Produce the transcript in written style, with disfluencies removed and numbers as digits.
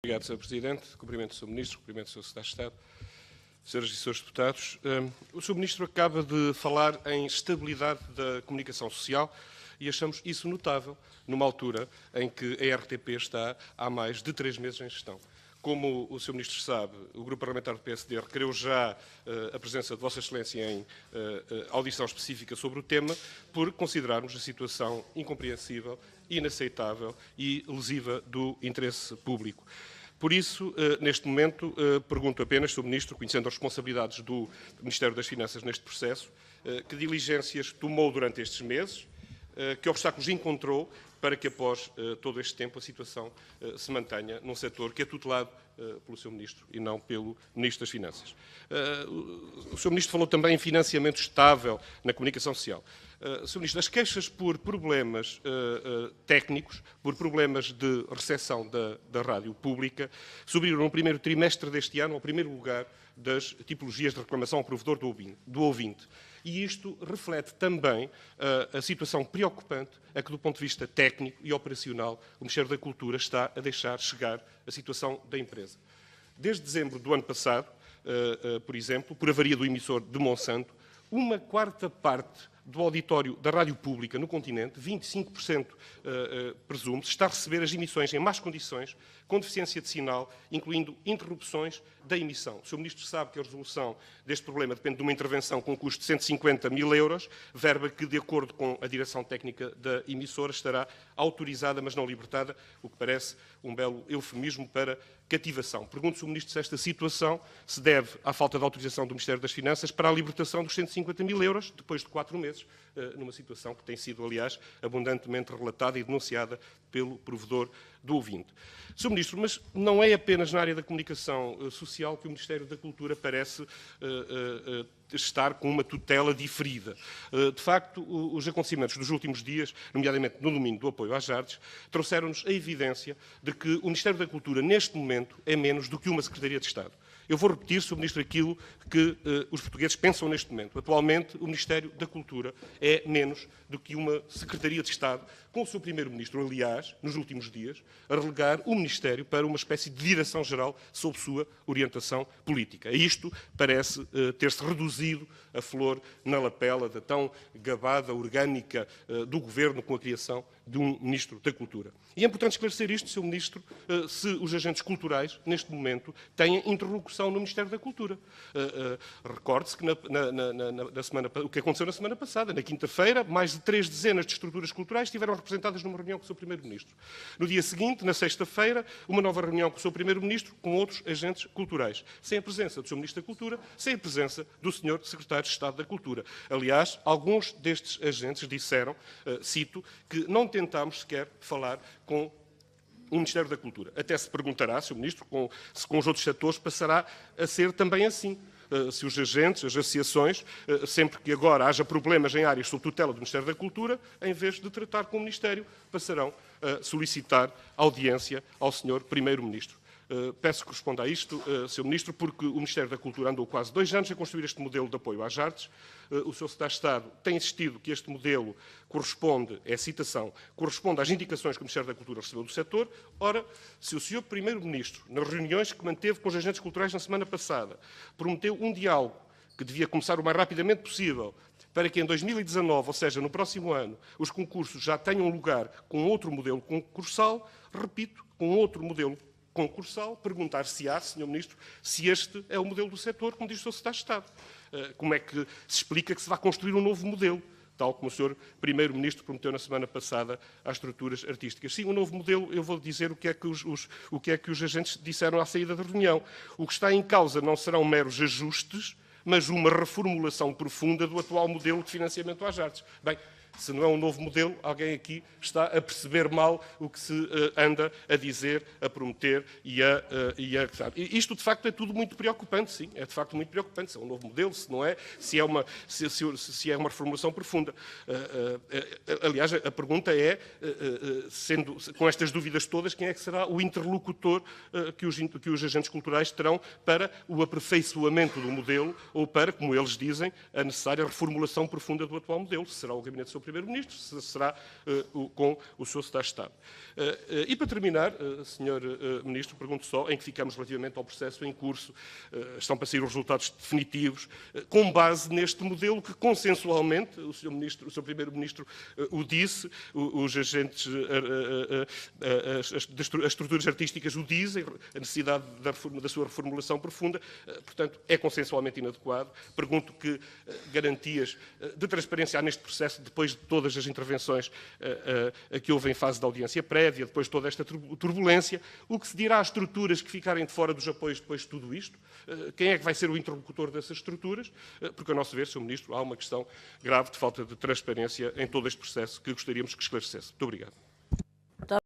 Obrigado, Sr. Presidente. Cumprimento o Sr. Ministro, cumprimento o Sr. Secretário de Estado, Sras. e Srs. Deputados. O Sr. Ministro acaba de falar em estabilidade da comunicação social e achamos isso notável numa altura em que a RTP está há mais de 3 meses em gestão. Como o Sr. Ministro sabe, o Grupo Parlamentar do PSD requereu já a presença de Vossa Excelência em audição específica sobre o tema, por considerarmos a situação incompreensível, inaceitável e lesiva do interesse público. Por isso, neste momento, pergunto apenas, Sr. Ministro, conhecendo as responsabilidades do Ministério das Finanças neste processo, que diligências tomou durante estes meses, que obstáculos encontrou para que, após todo este tempo, a situação se mantenha num setor que é tutelado pelo Sr. Ministro e não pelo Ministro das Finanças. O Sr. Ministro falou também em financiamento estável na comunicação social. Sr. Ministro, as queixas por problemas técnicos, por problemas de recepção da rádio pública, subiram no primeiro trimestre deste ano ao primeiro lugar das tipologias de reclamação ao provedor do ouvinte. E isto reflete também a situação preocupante a que, do ponto de vista técnico e operacional, o Ministério da Cultura está a deixar chegar a situação da empresa. Desde dezembro do ano passado, por exemplo, por avaria do emissor de Monsanto, 1/4 parte do auditório da rádio pública no continente, 25% presume-se, está a receber as emissões em más condições, com deficiência de sinal, incluindo interrupções da emissão. O Sr. Ministro sabe que a resolução deste problema depende de uma intervenção com um custo de 150 mil euros, verba que, de acordo com a direção técnica da emissora, estará autorizada, mas não libertada, o que parece um belo eufemismo para cativação. Pergunto, Sr. Ministro, se esta situação se deve à falta de autorização do Ministério das Finanças para a libertação dos 150 mil euros, depois de 4 meses, numa situação que tem sido, aliás, abundantemente relatada e denunciada pelo provedor do ouvinte. Sr. Ministro, mas não é apenas na área da comunicação social que o Ministério da Cultura parece estar com uma tutela diferida. De facto, os acontecimentos dos últimos dias, nomeadamente no domínio do apoio às artes, trouxeram-nos a evidência de que o Ministério da Cultura, neste momento, é menos do que uma Secretaria de Estado. Eu vou repetir, Sr. Ministro, aquilo que os portugueses pensam neste momento. Atualmente, o Ministério da Cultura é menos do que uma Secretaria de Estado, com o seu Primeiro-Ministro, aliás, nos últimos dias, a relegar o Ministério para uma espécie de direção-geral sob sua orientação política. Isto parece ter-se reduzido a flor na lapela da tão gabada orgânica do Governo com a criação de um Ministro da Cultura. E é importante esclarecer isto, Sr. Ministro, se os agentes culturais, neste momento, têm interlocução no Ministério da Cultura. Recorde-se que o que aconteceu na semana passada. Na quinta-feira, mais de 3 dezenas de estruturas culturais estiveram representadas numa reunião com o seu Primeiro-Ministro. No dia seguinte, na sexta-feira, uma nova reunião com o seu Primeiro-Ministro com outros agentes culturais, sem a presença do Sr. Ministro da Cultura, sem a presença do Sr. Secretário de Estado da Cultura. Aliás, alguns destes agentes disseram, cito, que não tentámos sequer falar com o Ministério da Cultura. Até se perguntará, Sr. Ministro, se com os outros setores passará a ser também assim. Se os agentes, as associações, sempre que agora haja problemas em áreas sob tutela do Ministério da Cultura, em vez de tratar com o Ministério, passarão a solicitar audiência ao Sr. Primeiro-Ministro. Peço que responda a isto, Sr. Ministro, porque o Ministério da Cultura andou quase 2 anos a construir este modelo de apoio às artes. O Sr. Secretário de Estado tem insistido que este modelo corresponde, é a citação, corresponde às indicações que o Ministério da Cultura recebeu do setor. Ora, se o Sr. Primeiro-Ministro, nas reuniões que manteve com os agentes culturais na semana passada, prometeu um diálogo que devia começar o mais rapidamente possível, para que em 2019, ou seja, no próximo ano, os concursos já tenham lugar com outro modelo concursal, repito, com outro modelo concursal, perguntar-se-á, Sr. Ministro, se este é o modelo do setor, como diz o Sr. Secretário de Estado. Como é que se explica que se vai construir um novo modelo, tal como o Sr. Primeiro-Ministro prometeu na semana passada às estruturas artísticas? Sim, um novo modelo, eu vou dizer o que é que os agentes disseram à saída da reunião. O que está em causa não serão meros ajustes, mas uma reformulação profunda do atual modelo de financiamento às artes. Bem, se não é um novo modelo, alguém aqui está a perceber mal o que se anda a dizer, a prometer e a... Isto, de facto, é tudo muito preocupante, sim. É, de facto, muito preocupante. Se é um novo modelo, se não é, se é uma reformulação profunda. Aliás, a pergunta é, com estas dúvidas todas, quem é que será o interlocutor que os agentes culturais terão para o aperfeiçoamento do modelo ou para, como eles dizem, a necessária reformulação profunda do atual modelo? Será o Gabinete do Sr. Primeiro-Ministro, se será com o seu Secretário de Estado. E para terminar, Sr. Ministro, pergunto só em que ficamos relativamente ao processo em curso. Estão para sair os resultados definitivos, com base neste modelo que consensualmente, o Sr. Primeiro-Ministro o disse, os agentes, as estruturas artísticas o dizem, a necessidade da sua reformulação profunda, portanto, é consensualmente inadequado. Pergunto que garantias de transparência há neste processo, depois de todas as intervenções que houve em fase de audiência prévia, depois de toda esta turbulência, o que se dirá às estruturas que ficarem de fora dos apoios depois de tudo isto? Quem é que vai ser o interlocutor dessas estruturas? Porque, a nosso ver, Sr. Ministro, há uma questão grave de falta de transparência em todo este processo que gostaríamos que esclarecesse. Muito obrigado.